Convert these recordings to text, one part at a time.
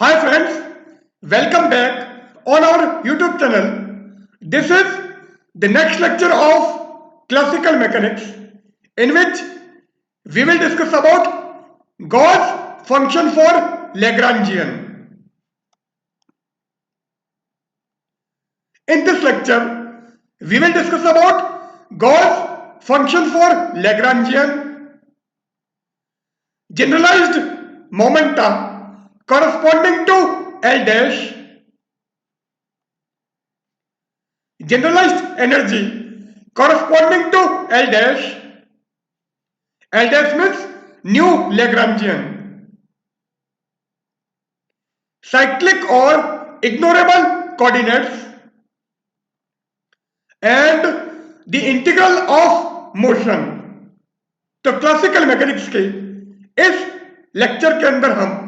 Hi friends, welcome back on our YouTube channel. This is the next lecture of classical mechanics in which we will discuss about Gauss function for Lagrangian. In this lecture, we will discuss about Gauss function for Lagrangian, generalized momenta corresponding to L dash, generalized energy corresponding to L dash. L dash means new Lagrangian. Cyclic or ignorable coordinates and the integral of motion. तो classical mechanics के इस lecture के अंदर हम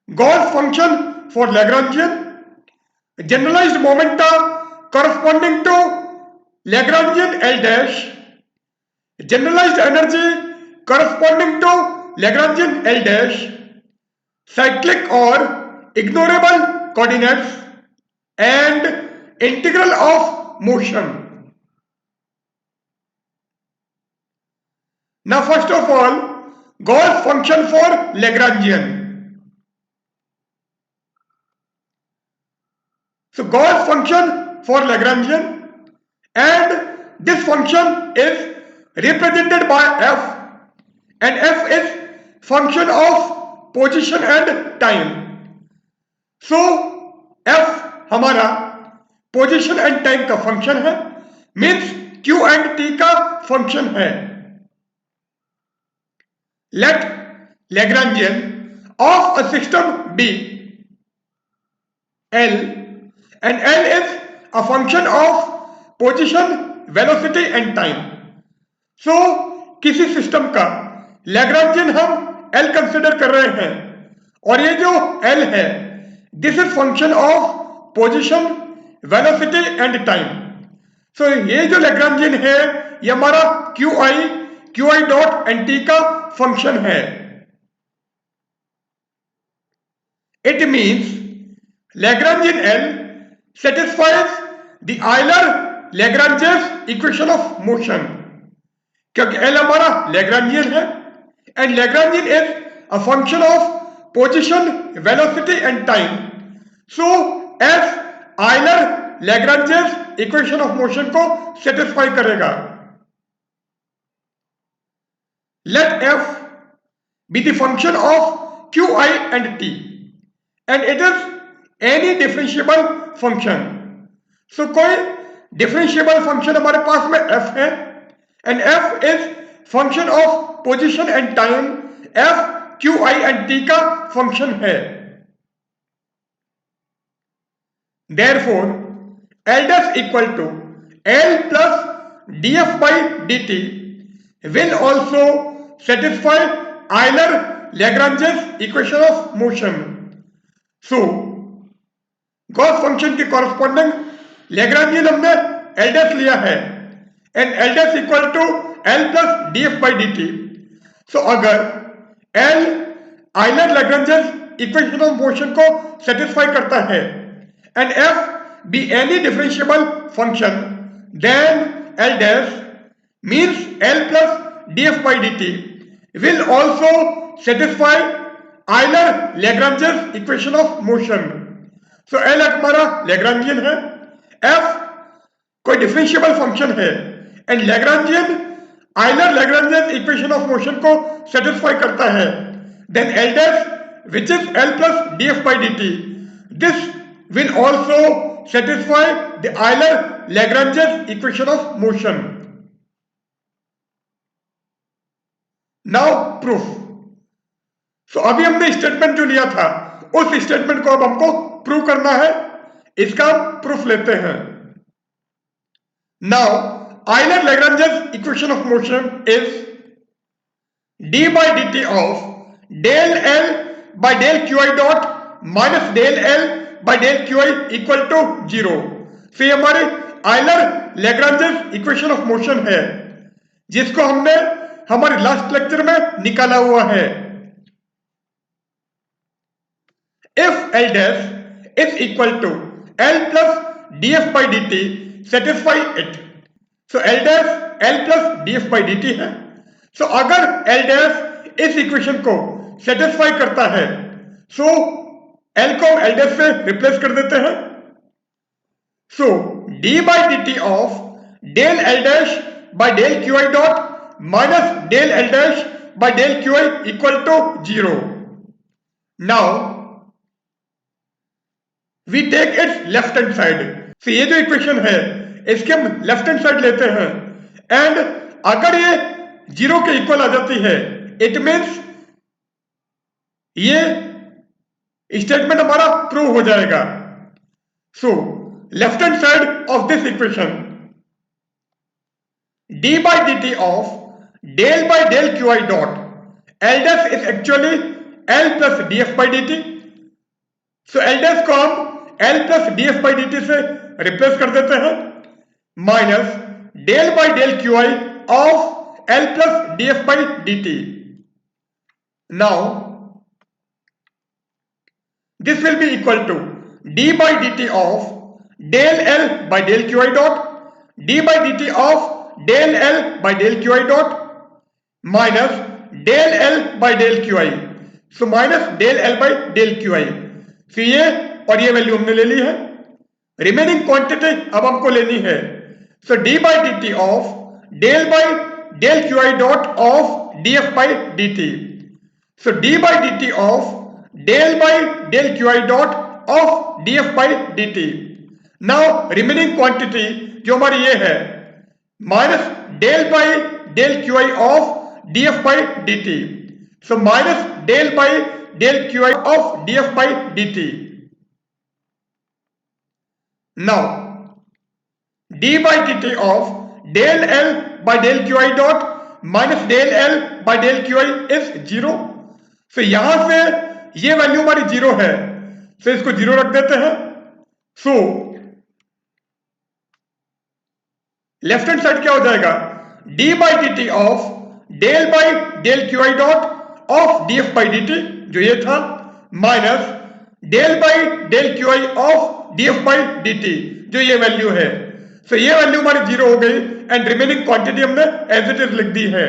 gauge function for Lagrangian, generalized momenta corresponding to Lagrangian L dash, generalized energy corresponding to Lagrangian L dash, cyclic or ignorable coordinates and integral of motion. Now first of all, Gauss function for Lagrangian. So Gauss function for Lagrangian, and this function is represented by f, and f is function of position and time. So f हमारा position and time का function है, means q and t का function है. Let Lagrangian of a system be L, and L is a function of position, velocity and time. So किसी system का Lagrangian हम L consider कर रहे हैं, और ये जो L है this is function of position, velocity and time. So ये जो लैग्रांजियन है ये हमारा QI डॉट एंड T का फंक्शन है. It means Lagrangian L satisfies the Euler-Lagrange's equation of motion, क्योंकि L हमारा Lagrangian है and Lagrangian is a function of position, velocity and time. So F Euler-Lagrange's equation of motion को satisfy करेगा. Let F be the function of QI and T, and it is any differentiable function. So कोई differentiable function हमारे पास में f है, and f is function of position and time. f qi and t का function है. Therefore L dash equal to L plus df by dt will also satisfy Euler-Lagrange's equation of motion. So gauge function के corresponding Lagrangian हमने L dash लिया है, and L dash equal to L plus df by dt. So अगर L Euler-Lagrange's equation of motion को satisfy करता है and F be any differentiable function, then L dash means L plus df by dt will also satisfy Euler-Lagrange's equation of motion. So L हमारा Lagrangian है, F कोई differentiable function है, and Lagrangian Euler-Lagrange's equation of motion को satisfy करता है. Then L dash which is L plus df by dt, this will also satisfy the Euler-Lagrange's equation of motion. Now proof. So अभी हमने statement जो लिया था उस स्टेटमेंट को अब हमको प्रूव करना है. इसका प्रूफ लेते हैं. Now Euler-Lagrange's equation of motion is d by dt of del L by del QI dot minus del L by del QI equal to 0. फिर हमारे Euler-Lagrange's इक्वेशन ऑफ मोशन है जिसको हमने हमारे लास्ट लेक्चर में निकाला हुआ है. If L dash is equal to L plus df by dt satisfy it. So L dash L plus df by dt है. So अगर L dash इस इक्वेशन को सेटिस्फाई करता है, so L को L dash से रिप्लेस कर देते हैं. So d by dt of del L dash by del qi dot minus del L dash by del qi equal to 0. Now we take its left hand side. So ये जो equation है इसके हम left hand side लेते हैं and अगर ये 0 के इक्वल आ जाती है इट मीन्स ये स्टेटमेंट हमारा प्रूव हो जाएगा. सो left hand side of this equation d by dt of del by del qi dot L dash is actually L plus df by dt. So L dash को हम L plus df by dt से replace कर देते हैं minus del by del qi of L plus df by dt. Now this will be equal to d by dt of del L by del qi dot d by dt of del L by del qi dot minus del L by del qi. So minus del L by del qi. So ये और ये value हमने ले ली है. Remaining quantity अब हमको लेनी है. So d by dt of del by del qi dot of df by dt. So d by dt of del by del qi dot of df by dt. Now remaining quantity जो हमारी ये है minus del by del Q I of D F by D T. So minus del by del Q I of D F by D T. Now D by D T of del L by del Q I dot minus del L by del Q I is 0. So यहां से ये value हमारी 0 है, सो इसको 0 रख देते हैं. सो left hand side क्या हो जाएगा d by D T of del by del Q I dot of D F by D T जो ये था minus del by del Q I of D F by D T जो ये value है. सो ये वैल्यू हमारी 0 हो गई एंड रिमेनिंग क्वांटिटी हमने एज इट इज लिख दी है.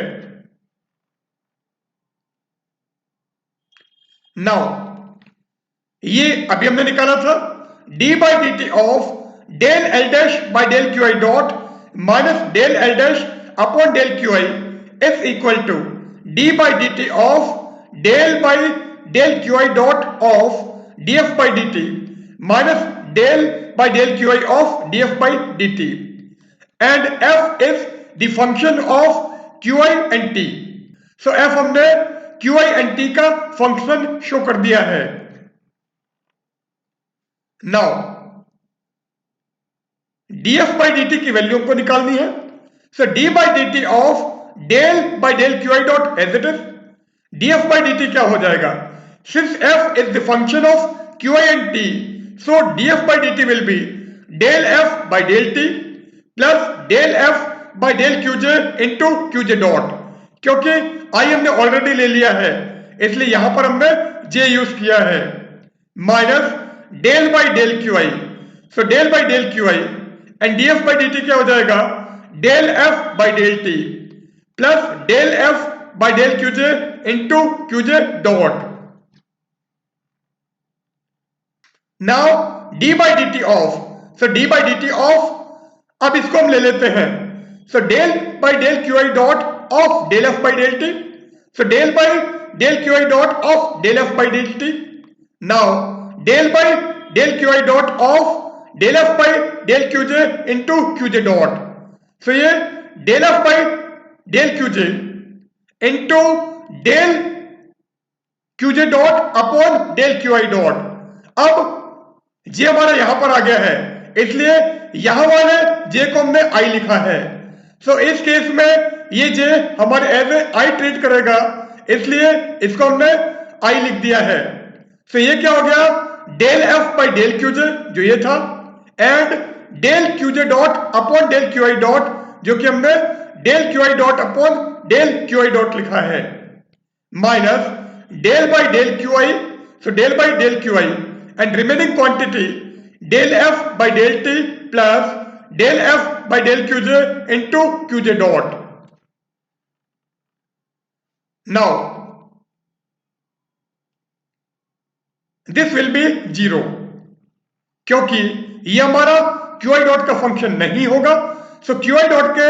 नाउ ये अभी हमने निकाला था d by D T of del L dash by del Q I dot minus del L dash upon del Q I is equal to D by D T of del by del Q I dot of D F by D T minus del by del Q I of D F by D T. And F is the function of Q I and T. So F हमने Q I and T का function show कर दिया है. Now df by dt की value हमको निकालनी है. So d by dt of del by del Q I dot as it is df by dt क्या हो जाएगा since f is the function of qi and t. So df by dt will be del f by del t plus del f by del qj into qj dot. क्योंकि i हमने already ले लिया है इसलिए यहां पर हमने j use किया है minus del by del Q I. So del by del Q I and df by dt क्या हो जाएगा del f by del t plus del f by del qj into qj dot. Now d by dt of, so d by dt of अब इसको हम ले लेते हैं. So del by del Q I dot of del f by del t. So del by del Q I dot of del f by del t. Now del by del Q I dot of del F by del Q J into Q J dot. So ये del F by del Q J into del Q J dot upon del Q I dot. अब J हमारा यहां पर आ गया है इसलिए यहां वाले जे को हमने आई लिखा है. सो इस केस में ये जे हमारे एज ए आई ट्रीट करेगा इसलिए इसको हमने आई लिख दिया है. सो ये क्या हो गया del F by del Q J जो ये था and del Q J dot upon del Q I dot जो कि हमने del Q I dot upon del Q I dot लिखा है minus del by del Q I. So del by del Q I and remaining quantity del f by del t plus del f by del qj into qj dot. Now this will be 0 क्योंकि ये हमारा qi dot का function नहीं होगा. सो qi dot के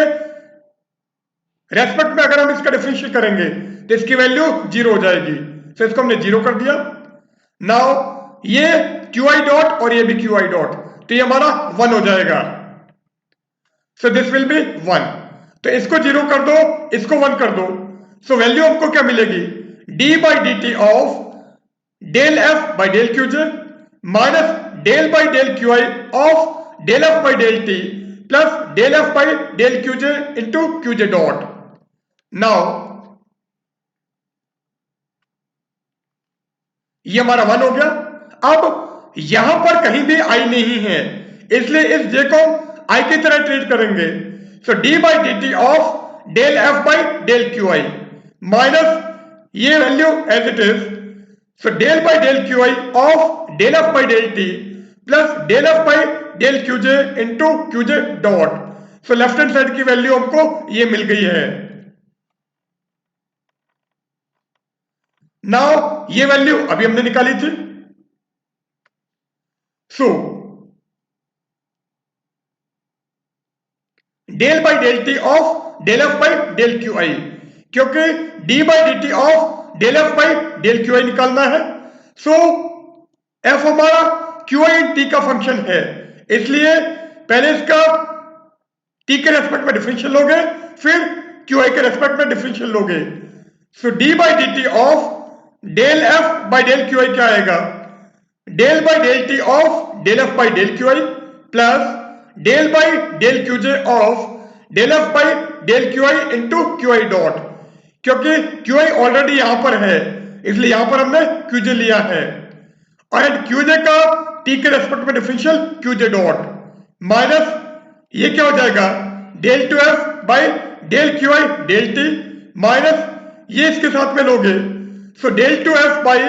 respect में अगर हम इसका डिफरेंशियल करेंगे तो इसकी वैल्यू 0 हो जाएगी. सो इसको हमने 0 कर दिया. नाउ ये qi डॉट और ये भी qi डॉट, तो ये हमारा 1 हो जाएगा. So this will B 1. तो इसको 0 कर दो, इसको 1 कर दो. सो वैल्यू हमको क्या मिलेगी? d by D T of del F by del Q J minus del by del Q I of del F by del T plus del F by del Q J into Q J dot. Now ये हमारा 1 हो गया. अब यहां पर कहीं भी i नहीं है, इसलिए इस j को i की तरह ट्रीट करेंगे. So d by D T of del F by del Q I minus ये value as it is. So del by del Q I of del F by del T plus del F by del Q J into Q J dot. So left hand side की value हमको ये मिल गई है. Now ये value अभी हमने निकाली थी. So del by del T of del F by del Q I, क्योंकि D by D T of del F by del Q I निकालना है. सो एफ हमारा क्यू आई इन टी का फंक्शन है, इसलिए पहले इसका टी के रेस्पेक्ट में डिफरेंशियल लोगे, फिर क्यू आई के रेस्पेक्ट में डिफरेंशियल लोगे. So D by D T of del F by del Q I क्या आएगा? Del by del T of del F by del Q I plus del by del Q J of del F by del Q I into Q I dot. क्योंकि Q I already यहां पर है, इसलिए यहां पर हमने क्यूजे लिया है. और क्यूजे का टी के रेस्पेक्ट में डिफरेंशियल क्यूजे डॉट माइनस ये क्या हो जाएगा? Del two F by del Q I del T minus ये इसके साथ में लोगे. So del two F by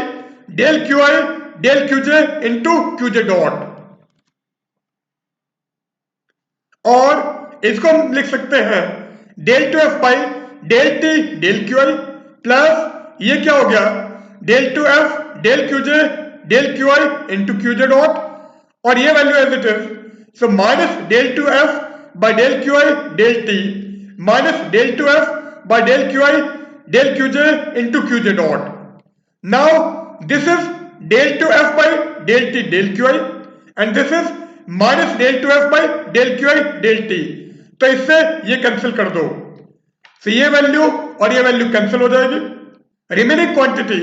del Q I del Q J into Q J dot. और इसको हम लिख सकते हैं del two F by del T del Q I plus ये क्या हो गया? Del two F del Q J del Q I into Q J dot. और ये value as it is. So minus del two F by del Q I del T minus del two F by del Q I del Q J into Q J dot. Now this is del two F by del T del Q I and this is minus del two F by del Q I del T. तो इससे ये cancel कर दो. तो ये value और ये value cancel हो जाएगी. Remaining quantity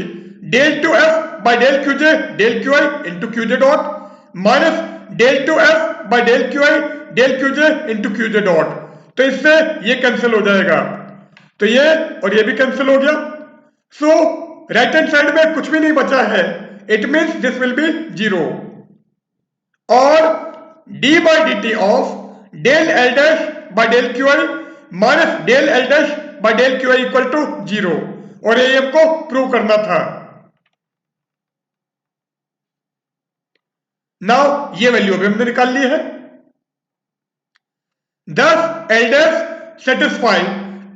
del two F by del Q J del Q I into Q J dot minus del two F by del Q I del Q J into Q J dot. तो इससे ये कैंसिल हो जाएगा. तो ये और ये भी कैंसिल हो गया. सो राइट हैंड साइड में कुछ भी नहीं बचा है. It means this will be 0. और D by D T of del L dash by del Q I minus del L dash by del Q I equal to 0. और ये हमको प्रूव करना था. नाउ ये वैल्यू अभी हमने निकाल ली है. Thus L dash satisfy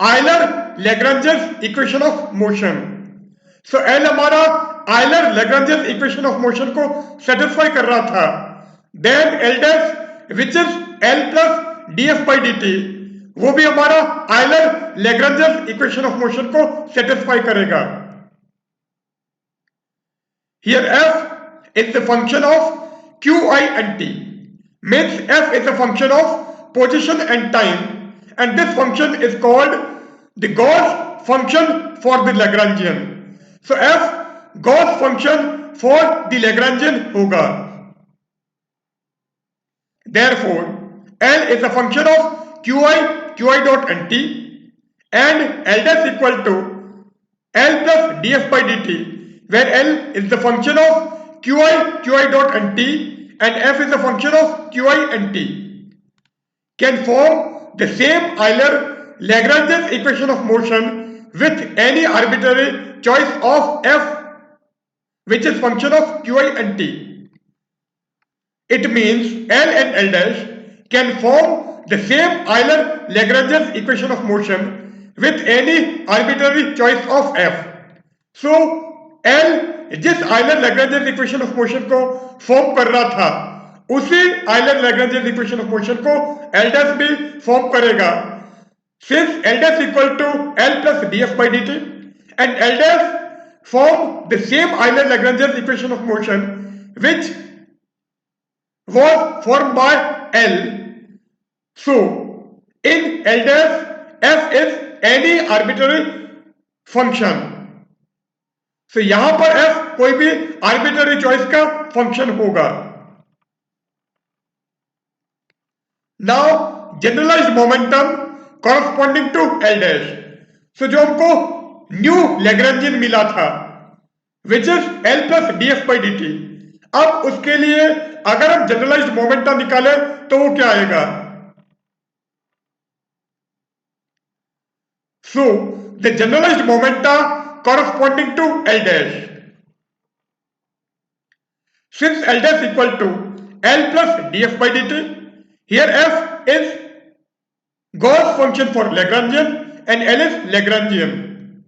Euler-Lagrange's equation of motion. So L हमारा Euler-Lagrange's equation of motion को satisfy कर रहा था. Then L dash which is L plus df by dt वो भी हमारा Euler-Lagrange's equation of motion को satisfy करेगा. Here f is the function of qi and t. Means f is a function of position and time, and this function is called the Gauss function for the Lagrangian. So f Gauss function for the Lagrangian होगा. Therefore L is a function of qi dot and t, and L dash equal to L plus df by dt, where L is the function of qi dot and t and f is a function of qi and t, can form the same Euler-Lagrange's equation of motion with any arbitrary choice of f which is function of qi and t. It means L and L dash can form the same Euler-Lagrange equation of motion with any arbitrary choice of f. So L जिस Euler-Lagrange equation of motion को form कर रहा था उसी Euler-Lagrange equation of motion को L dash भी form करेगा. Since L dash equal to L plus df by dt and L dash form the same Euler-Lagrange equation of motion which was formed by L. So in L dash f is any arbitrary function. So यहां पर f कोई भी arbitrary choice का function होगा. Now generalized momentum corresponding to L dash. So जो हमको new Lagrangian मिला था which is L plus df by dt. अब उसके लिए अगर हम जनरलाइज्ड मोमेंटा निकाले तो वो क्या आएगा? So the generalized momenta corresponding to L dash. Since L dash equal to L plus df by dt, here f is Gauss function for Lagrangian and L is Lagrangian.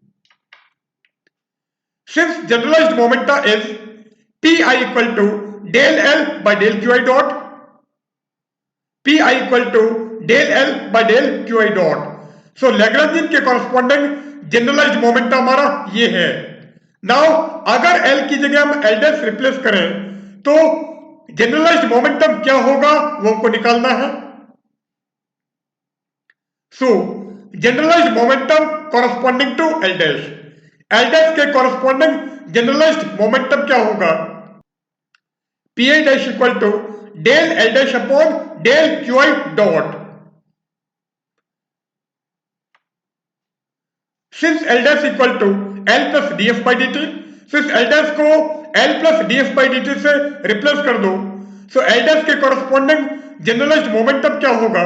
Since generalized momenta is Pi equal to del L by del Qi dot, Pi equal to del L by del Qi dot. So Lagrangian के corresponding generalized momenta हमारा ये है. Now अगर L की जगह हम L dash replace करें तो generalized momentum क्या होगा वो हमको निकालना है. So generalized momentum corresponding to L dash. L dash के corresponding generalized momentum क्या होगा? Pi dash equal to del L dash upon del Qi dot. Since L dash equal to L plus df by dt, since L dash को L plus df by dt से replace कर दो, so L dash के corresponding generalized momentum क्या होगा?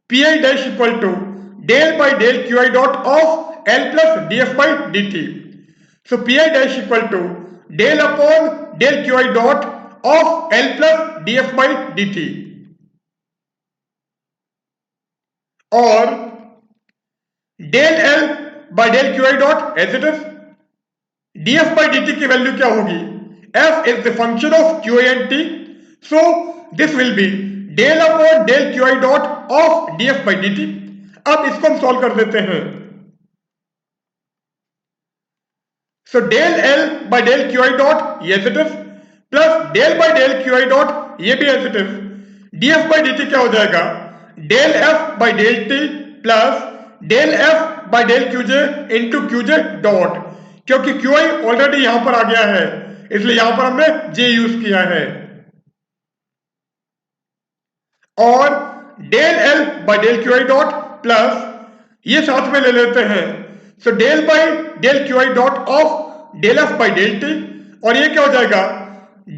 Pi dash equal to del by del Qi dot of L plus df by dt. So Pi dash equal to del upon del Qi dot of L plus df by dt. और del L by del Qi dot as it is. df by dt की value क्या होगी? f is the function of Qi and t. So this will be del upon del Qi dot of df by dt. अब इसको हम solve कर देते हैं. So del L by del Qi dot yes it is plus del by del Qi dot ये भी as it is. df by dt क्या हो जाएगा? del f by del t plus del f by del qj into qj dot. क्योंकि qi already यहां पर आ गया है इसलिए यहां पर हमने j यूज किया है. और del L by del Qi dot plus ये साथ में ले लेते हैं. सो del by del Qi dot of del F by del T और ये क्या हो जाएगा?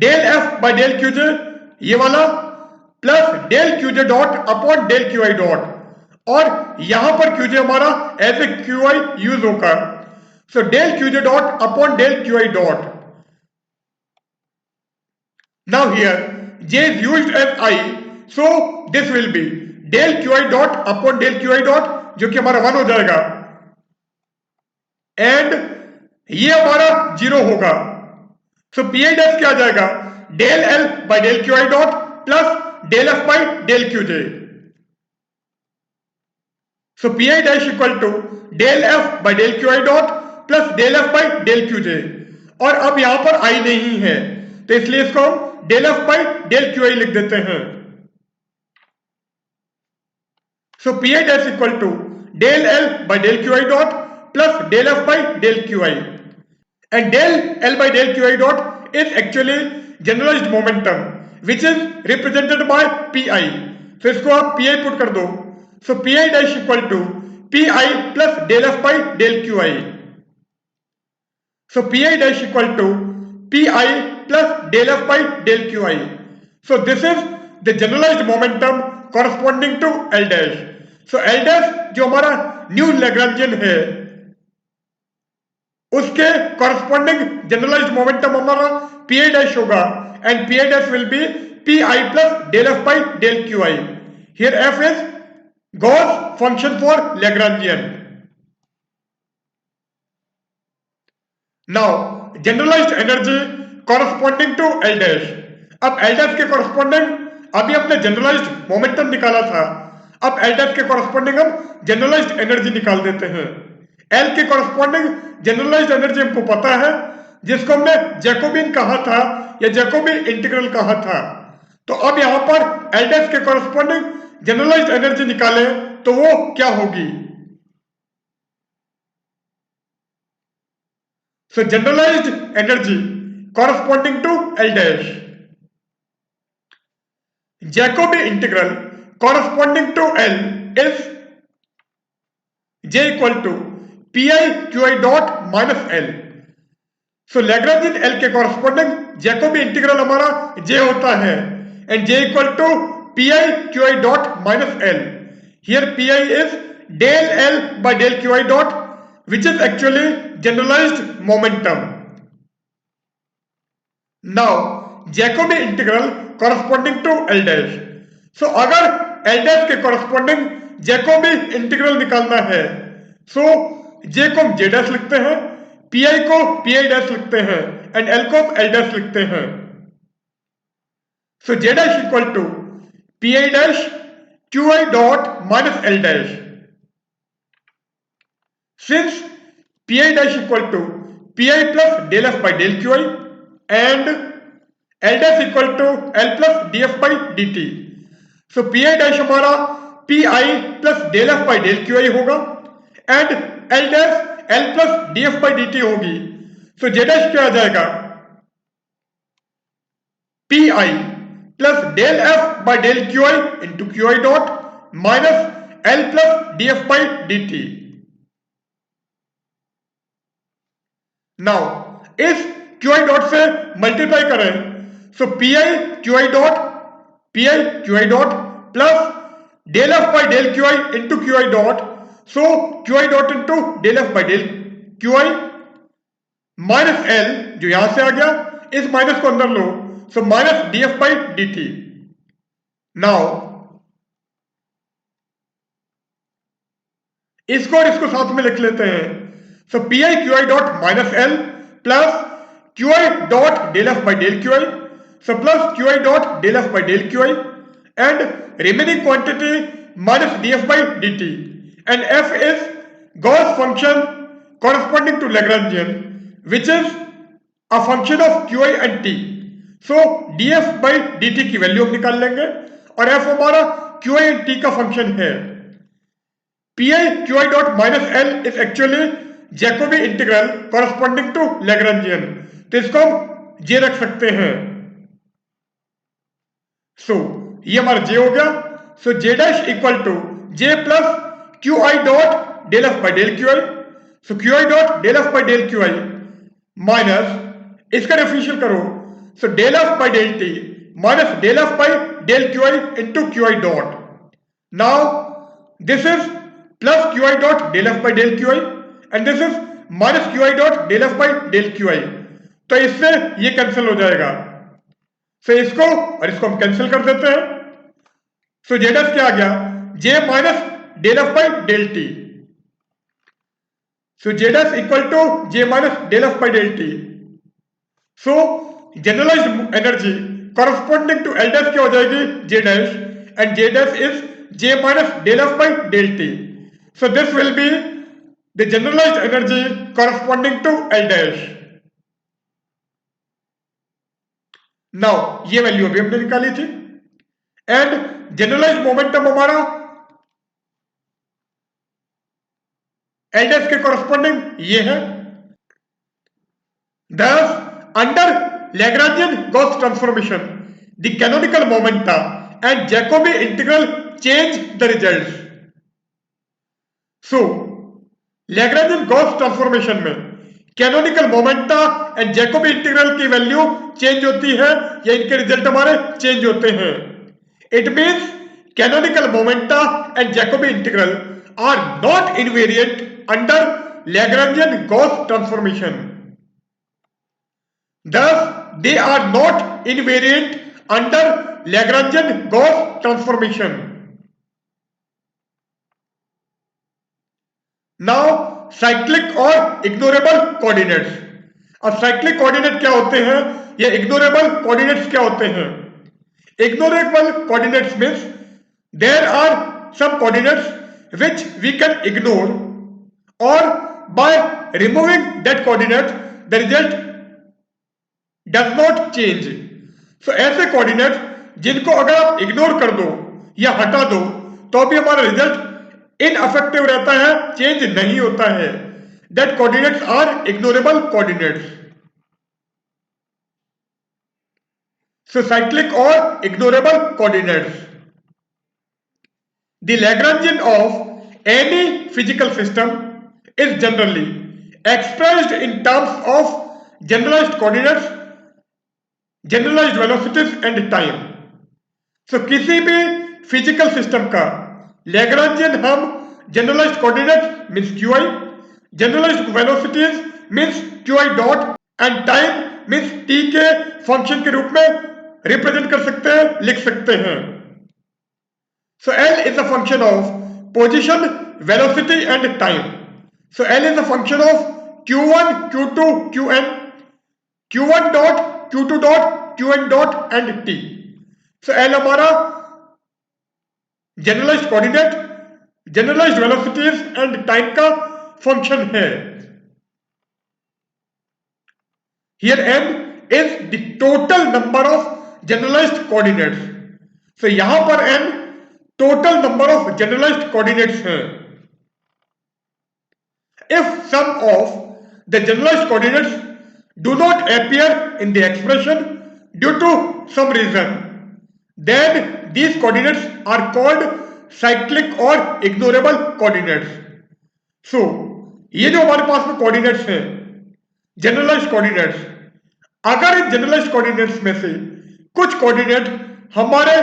del F by del Qj ये वाला plus del Qj dot upon del Qi dot और यहां पर Qj हमारा एज ए Qi यूज होगा. सो del Qj dot upon del Qi dot. Now here J is used as I, so this will be del Qi dot upon del Qi dot जो कि हमारा 1 हो जाएगा एंड ये हमारा 0 होगा. सो Pi dash क्या आ जाएगा? del L by del Qi dot plus del F by del Qj. So Pi dash equal to del F by del Qi dot plus del F by del Qj. और अब यहां पर I नहीं है तो इसलिए इसको हम del F by del Qi लिख देते हैं. So Pi dash equal to del L by del Qi dot plus del F by del Qi. And del L by del Qi dot is actually generalized momentum which is represented by Pi. So इसको आप Pi put कर दो. So Pi dash equal to Pi plus del F by del Qi. So Pi dash equal to Pi plus del F by del Qi. So this is the generalized momentum corresponding to L dash. So L dash जो हमारा new Lagrangian है उसके corresponding generalized momentum हमारा Pi dash होगा and Pi dash will be pi plus del f by del qi. Here f is Gauss function for Lagrangian. Now generalized energy corresponding to L dash. अब L dash के corresponding अभी हमने generalized momentum निकाला था, अब L dash के corresponding हम generalized energy निकाल देते हैं। L के corresponding generalized energy हमको पता है, जिसको हमने जैकोबियन कहा था या जैकोबी इंटीग्रल कहा था। तो अब यहां पर L dash के corresponding generalized energy निकाले तो वो क्या होगी? So generalized energy corresponding to L dash. Jacobi integral corresponding to L is J equal to pi qi dot minus L. So Lagrangian L के corresponding Jacobi integral हमारा J होता है and J equal to pi qi dot minus L. Here pi is del L by del qi dot, which is actually generalized momentum. Now Jacobi integral corresponding to L dash. So अगर L dash के corresponding Jacobi integral निकालना है, so J को हम J dash लिखते हैं, pi को pi dash लिखते हैं and L को हम L dash लिखते हैं. So J dash equal to pi dash qi dot minus L dash. Since pi dash equal to pi plus del f by del qi and L dash equal to L plus df by dt. So pi dash हमारा pi plus del f by del qi होगा and L dash L plus df by dt होगी. So J dash क्या आ जाएगा? pi plus del f by del qi into qi dot minus L plus df by dt. Now इस qi dot से multiply करें, so pi qi dot plus del f by del qi into qi dot, so qi dot into del f by del qi minus L जो यहां से आ गया, इस minus को अंदर लो, so minus df by dt. Now इसको और इसको साथ में लिख लेते हैं, so pi qi dot minus L plus qi dot del f by del qi, so plus qi dot del f by del qi and remaining quantity minus df by dt, and f is Gauss function corresponding to Lagrangian, which is a function of qi and t. So df by dt की value हम निकाल लेंगे और f हमारा qi and t का function है. pi qi dot minus L is actually Jacobi integral corresponding to Lagrangian, तो इसको हम J रख सकते हैं. So ये हमारा J हो गया. So J dash equal to J plus qi dot del f by del qi. So qi dot del f by del qi minus इसका डिफरेंशियल करो, so del f by del t minus del f by del qi into qi dot. Now this is plus qi dot del f by del qi and this is minus qi dot del f by del qi. तो इससे ये cancel हो जाएगा, so इसको और इसको हम cancel कर देते हैं. So J dash क्या आ गया? J minus del f by del t. So J dash equal to J minus del f by del t. So generalized energy corresponding to L dash क्या हो जाएगी? J dash, and J dash is J minus del f by del t. So this will be the generalized energy corresponding to L dash. Now ये value अभी हमने निकाली थी and generalized momentum हमारा L dash के corresponding ये है. Thus under Lagrangian Gauss transformation, the canonical momenta and Jacobi integral change the results. So Lagrangian Gauss transformation में canonical momenta and Jacobi integral की वैल्यू चेंज होती है या इनके रिजल्ट हमारे चेंज होते हैं. It means canonical momenta and Jacobi integral are not invariant under Lagrangian Gauss transformation. Thus they are not invariant under Lagrangian Gauss transformation. Now cyclic और ignorable coordinates. अब cyclic coordinate क्या होते हैं या ignorable coordinates क्या होते हैं? Ignorable coordinates means there are some coordinates which we can ignore, or by removing that coordinate the result does not change. So ऐसे कोऑर्डिनेट जिनको अगर आप इग्नोर कर दो या हटा दो तो भी हमारा रिजल्ट इनअफेक्टिव रहता है, चेंज नहीं होता है। That coordinates are ignorable coordinates. So cyclic or ignorable coordinates. The Lagrangian of any physical system is generally expressed in terms of generalized coordinates, generalized velocities and time. So किसी भी physical system का Lagrangian हम generalised coordinates means qi, generalised velocities means qi dot and time means t के function के रूप में represent कर सकते हैं, लिख सकते हैं। So L is a function of position, velocity and time. So L is a function of q1, q2, qn, q1 dot, q2 dot, qn dot and t. So L हमारा generalised coordinate, generalised velocities and time का function है। Here n is the total number of generalized coordinates. So यहां पर n total number of generalised coordinates हैं। If some of the generalized coordinates do not appear in the expression due to some reason, then these coordinates are called cyclic or ignorable coordinates. So ये जो हमारे पास में coordinates हैं generalised coordinates, अगर इन generalised coordinates में से कुछ coordinate हमारे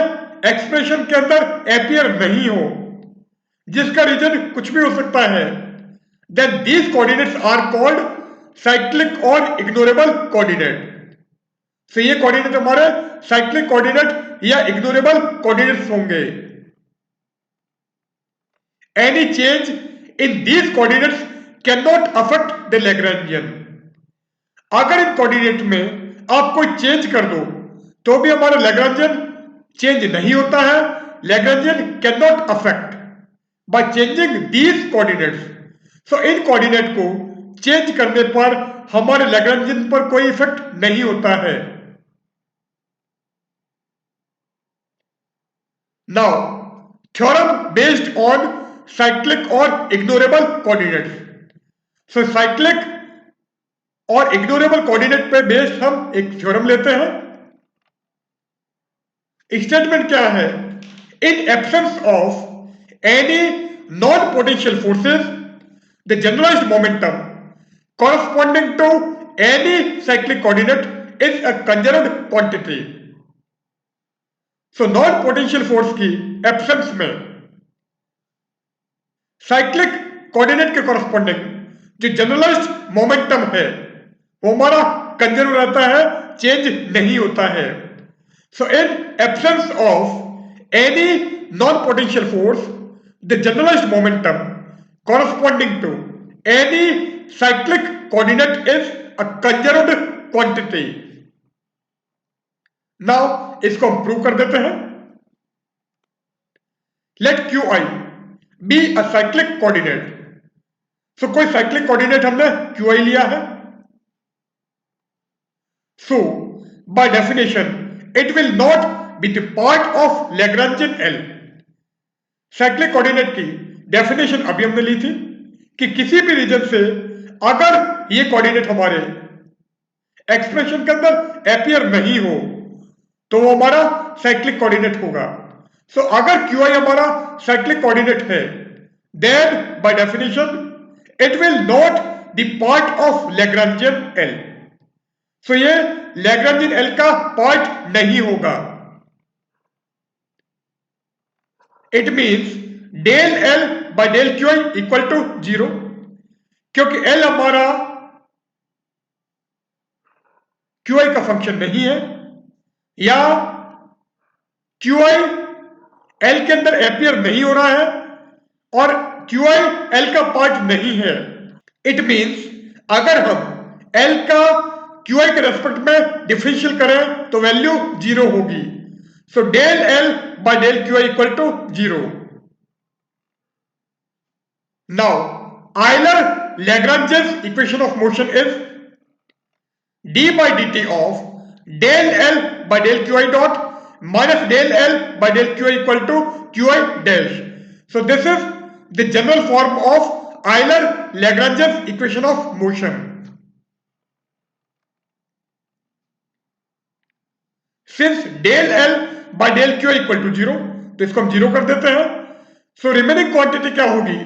एक्सप्रेशन के अंदर एपियर नहीं हो, जिसका रीजन कुछ भी हो सकता है, then these coordinates are called cyclic और इग्नोरेबल कोऑर्डिनेट। सो ये कोऑर्डिनेट हमारे साइक्लिक कोऑर्डिनेट या इग्नोरेबल कोऑर्डिनेट्स होंगे। Any change in these coordinates can not affect the Lagrangian. अगर इन कोऑर्डिनेट में आप कोई चेंज कर दो तो भी हमारा लैग्रेंजियन चेंज नहीं होता है। Lagrangian can not affect by changing these coordinates. So in coordinate को चेंज करने पर हमारे लैग्रेंजियन पर कोई इफेक्ट नहीं होता है। Now theorem based on cyclic और इग्नोरेबल कोऑर्डिनेट्स। सो साइक्लिक और इग्नोरेबल कोऑर्डिनेट पे बेस्ड हम एक थ्योरम लेते हैं। स्टेटमेंट क्या है? In absence of any non potential forces the generalised momentum corresponding to any cyclic coordinate is a conserved quantity. So non potential force की absence में साइक्लिक कोऑर्डिनेट के कॉरस्पॉन्डिंग जो जनरलाइज्ड मोमेंटम है वो हमारा कंजर्व रहता है, चेंज नहीं होता है। So in absence of any non-potential force, the generalized momentum corresponding to any cyclic coordinate is a conserved quantity. Now इसको हम प्रूव कर देते हैं। Let qi be a cyclic coordinate. So कोई cyclic coordinate हमने qi लिया है। So by definition it will not be the part of Lagrangian L. Cyclic coordinate की डेफिनेशन अभी हमने ली थी कि किसी भी रीजन से अगर ये कोऑर्डिनेट हमारे एक्सप्रेशन के अंदर एपियर नहीं हो तो वो हमारा साइक्लिक कोऑर्डिनेट होगा। सो अगर qi हमारा साइक्लिक कोऑर्डिनेट है then by definition it will not the part of Lagrangian L. So ये लैग्रेंजियन L का पार्ट नहीं होगा। It means del L by del qi equal to 0, क्योंकि L हमारा qi का फंक्शन नहीं है, या क्यू आई एल के अंदर अपियर नहीं हो रहा है और क्यू आई एल का पार्ट नहीं है। इट मीन्स अगर हम एल का क्यू आई के रेस्पेक्ट में डिफरेंशियल करें तो वैल्यू 0 होगी। So del L by del Q I equal to 0। Now Euler-Lagrange's equation of motion is d by dt of del L by del Qi dot minus del L by del Qi equal to Qi dash. So this is the general form of Euler-Lagrange's equation of motion. Since del L by del Qi equal to 0, तो इसको हम 0 कर देते हैं। So remaining quantity क्या होगी?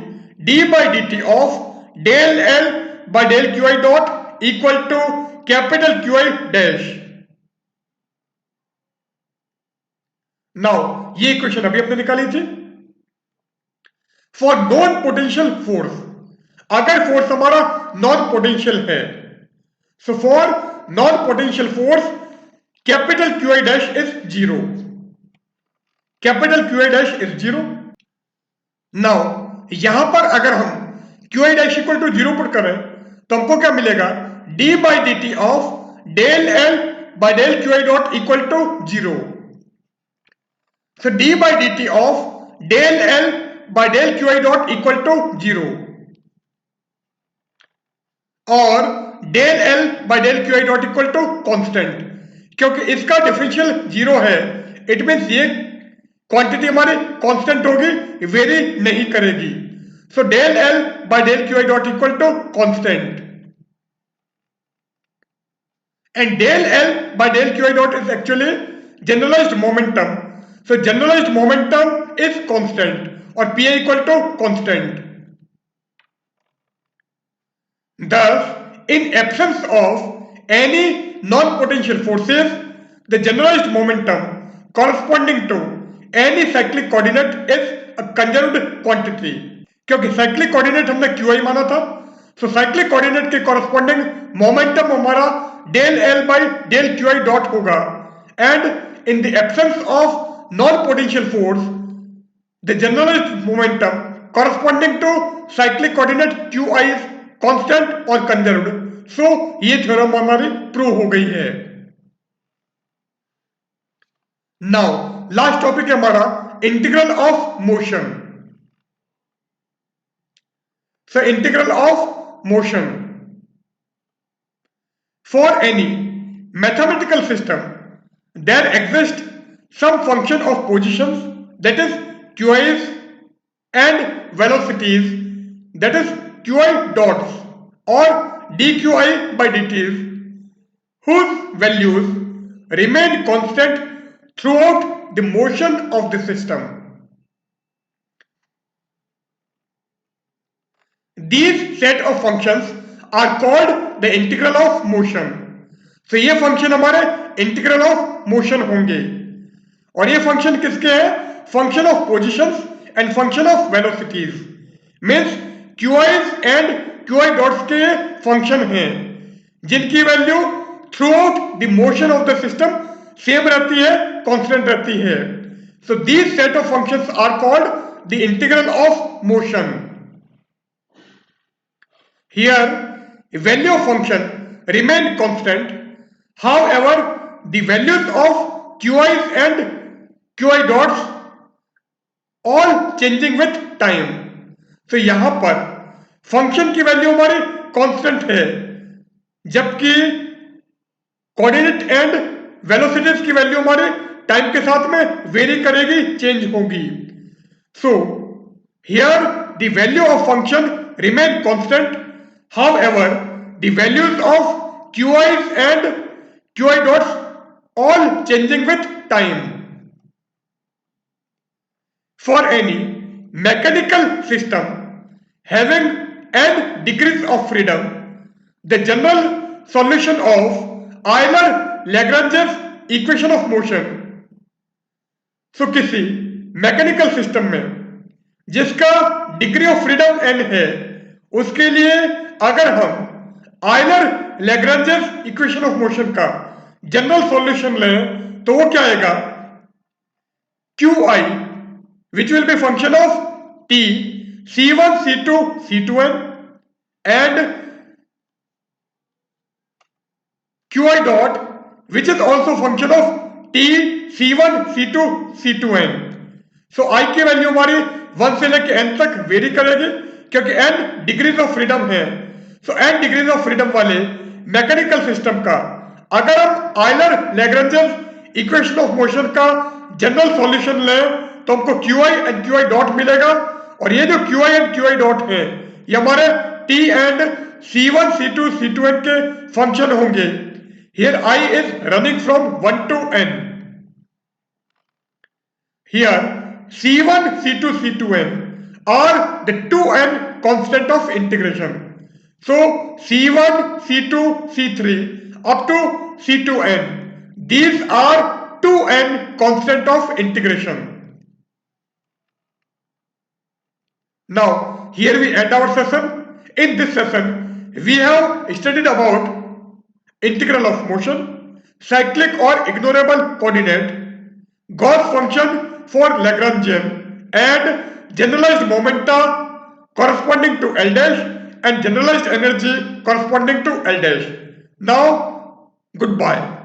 d by dt of del L by del Qi dot equal to capital Qi dash. Now ये equation अभी हमने निकाली थी। फॉर नॉन पोटेंशियल फोर्स, अगर फोर्स हमारा नॉन पोटेंशियल है, so for non potential force capital Qi dash is 0. Capital Qi dash is 0. नाउ यहां पर अगर हम Qi dash equal to 0 put करें तो हमको क्या मिलेगा? d by dt of del L by del Qi dot equal to 0. So d by dt of del L by del Qi dot equal to 0 और del L by del Qi dot equal to constant, क्योंकि इसका differential 0 है। It means ये quantity हमारी constant होगी, vary नहीं करेगी। So del L by del Q I dot equal to constant and del L by del Q I dot is actually generalised momentum. So generalised momentum is constant और P I equal to constant. Thus, in absence of any non-potential forces, the generalized momentum corresponding to any cyclic coordinate is a conserved quantity. क्योंकि cyclic coordinate हमने QI माना था, so cyclic coordinate के corresponding momentum हमारा del L by del QI dot होगा, and in the absence of non-potential force, the generalized momentum corresponding to cyclic coordinate QI is constant और conserved. So ये theorem हमारी prove हो गई है। Now last topic है हमारा integral of motion. So integral of motion for any mathematical system there exist some function of positions that is QIs and velocities that is QI dots or dQI by dt's whose values remain constant throughout the motion of the system. These set of functions are called the integral of motion. So ये function हमारे integral of motion होंगे और ये function किसके हैं? Function of positions and function of velocities. Means QIs and QI dots के function हैं जिनकी value throughout the motion of the system same रहती है, कांस्टेंट रहती है। So these set of functions are called the integral of motion. Here value of function remain constant, however the values of QIs and QI dots all changing with time. तो यहां पर function की value हमारी constant है जबकि coordinate and velocities की value हमारे time के साथ में वेरी करेगी, चेंज होगी। So here the value of function remain constant, however the values of QIs and QI dots all changing with time. For any mechanical system having n degrees of freedom, the general solution of Euler-Lagrange's equation of motion. So किसी mechanical system में जिसका degree of freedom n है, उसके लिए अगर हम Qi, which will be function of t C1 C2 C2n, and Qi dot, which is also function of t C1 C2 C2n. So I की value हमारी 1 से लेके n तक वेरी करेगी क्योंकि n डिग्रीज ऑफ फ्रीडम है। सो n degrees of freedom वाले mechanical system का अगर हम Euler Lagrange equation of motion का जनरल सॉल्यूशन लें तो हमको Qi एंड Qi डॉट मिलेगा, और ये जो Qi एंड Qi डॉट है ये हमारे t and C1 C2 C2n के फंक्शन होंगे। Here I is running from 1 to n. Here C1 C2 C2n are the 2n constant of integration. So C1 C2 C3 up to C2n, these are 2n constant of integration. Now here we end our session. In this session we have studied about integral of motion, cyclic or ignorable coordinate, Gauss function for Lagrangian, and generalized momenta corresponding to L dash and generalized energy corresponding to L dash. Now, goodbye.